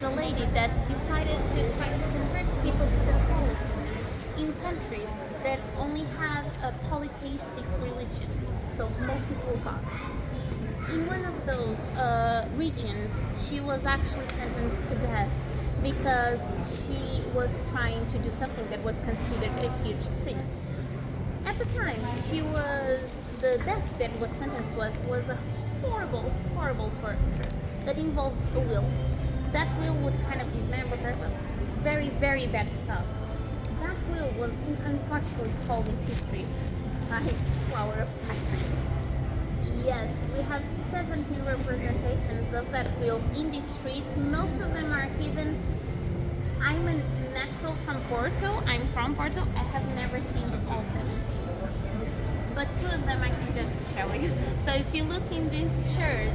The lady that decided to try to convert people to Catholicism in countries that only have a polytheistic religion, so multiple gods. In one of those regions, she was actually sentenced to death because she was trying to do something that was considered a huge sin. At the time, the death that was sentenced was a horrible, horrible torture that involved a will. That will would kind of dismember her, but very, very bad stuff. That will was unfortunately called in history by Flower of Typhon. Yes, we have 17 representations of that wheel in the streets. Most of them are hidden. I'm a natural from Porto. I'm from Porto. I have never seen all 17. But two of them I can just show you. So if you look in this church,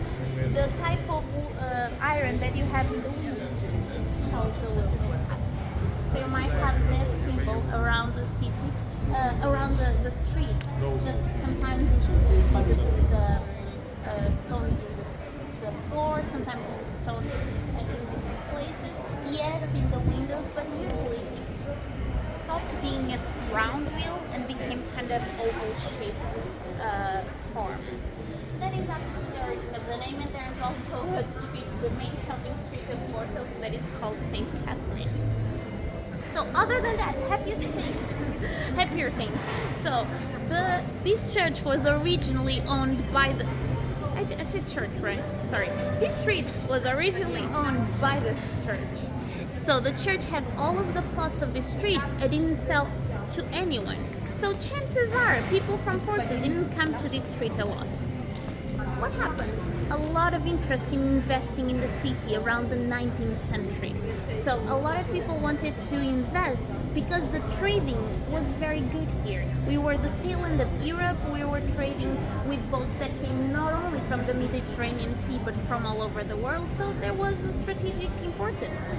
the type of iron that you have in the windows, it's called the wheel. So you might have that symbol around the city, around the street. Just sometimes the stones in the floor, sometimes in the stones in different places. Yes, in the windows, but usually it's stopped being a round wheel and became kind of oval-shaped form. That is actually the origin of the name, and there is also a street, the main shopping street of Porto, that is called St. Catherine's. So other than that, happier things. So this church was originally owned by the, I said church, right? Sorry. This street was originally owned by the church. So the church had all of the plots of the street and didn't sell to anyone. So chances are people from Porto didn't come to this street a lot. What happened? A lot of interest in investing in the city around the 19th century. So a lot of people wanted to invest because the trading was very good here. We were the tail end of Europe. We were trading with boats that came not only from the Mediterranean Sea but from all over the world. So there was a strategic importance.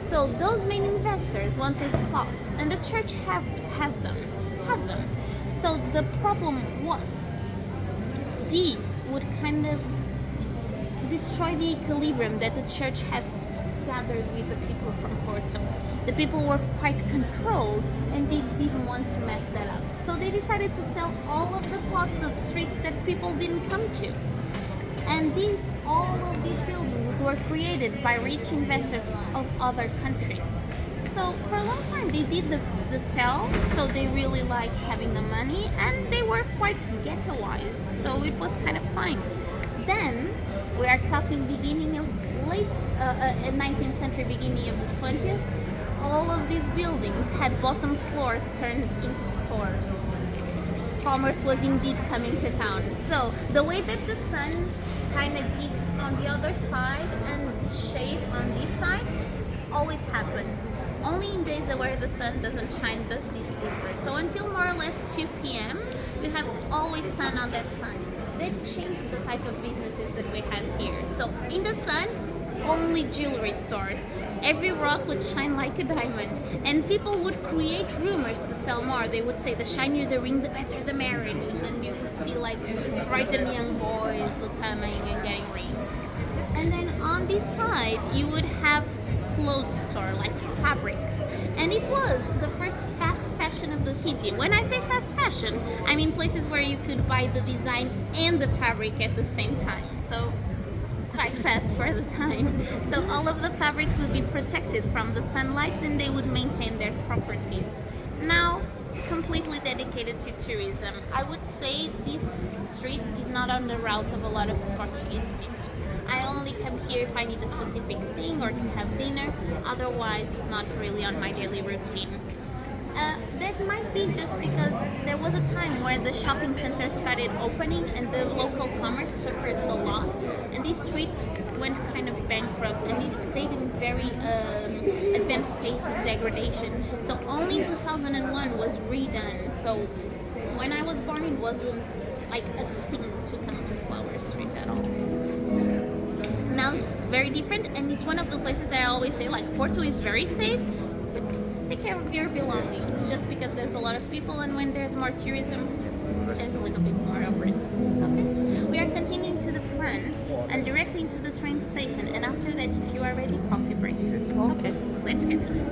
So those main investors wanted plots, and the church had them. So the problem was these would kind of destroy the equilibrium that the church had gathered with the people from Porto. The people were quite controlled and they didn't want to mess that up. So they decided to sell all of the plots of streets that people didn't come to. And all of these buildings were created by rich investors of other countries. So for a long time they did the sell, so they really liked having the money, and they were quite ghettoized, so it was kind of fine. Then we are talking beginning of late 19th century, beginning of the 20th. All of these buildings had bottom floors turned into stores. Commerce was indeed coming to town. So the way that the sun kind of gives on the other side and the shade on this side always happens. Only in days where the sun doesn't shine does this differ. So until more or less 2 p.m. we have always sun on that side. That changed the type of businesses that we had here. So in the sun, only jewelry stores. Every rock would shine like a diamond, and people would create rumors to sell more. They would say the shinier the ring, the better the marriage, and then you would see like frightened young boys coming and getting rings. And then on this side, you would have clothes store, like fabrics, and it was the first fast fashion of the city. When I say fast fashion, I mean places where you could buy the design and the fabric at the same time. So quite fast for the time. So all of the fabrics would be protected from the sunlight and they would maintain their properties. Now, completely dedicated to tourism. I would say this street is not on the route of a lot of Portuguese people. I only come here if I need a specific thing or to have dinner. Otherwise, it's not really on my daily routine. That might be just because there was a time where the shopping centers started opening and the local commerce suffered a lot, and these streets went kind of bankrupt and they've stayed in very advanced states of degradation. So only in 2001 was redone. So when I was born, it wasn't like a thing to come to Flower Street at all. Now it's very different, and it's one of the places that I always say, like, Porto is very safe, but take care of your belongings, just because there's a lot of people, and when there's more tourism, there's a little bit more of risk. Okay? We are continuing to the front and directly into the train station, and after that, if you are ready, coffee break. Let's get to it.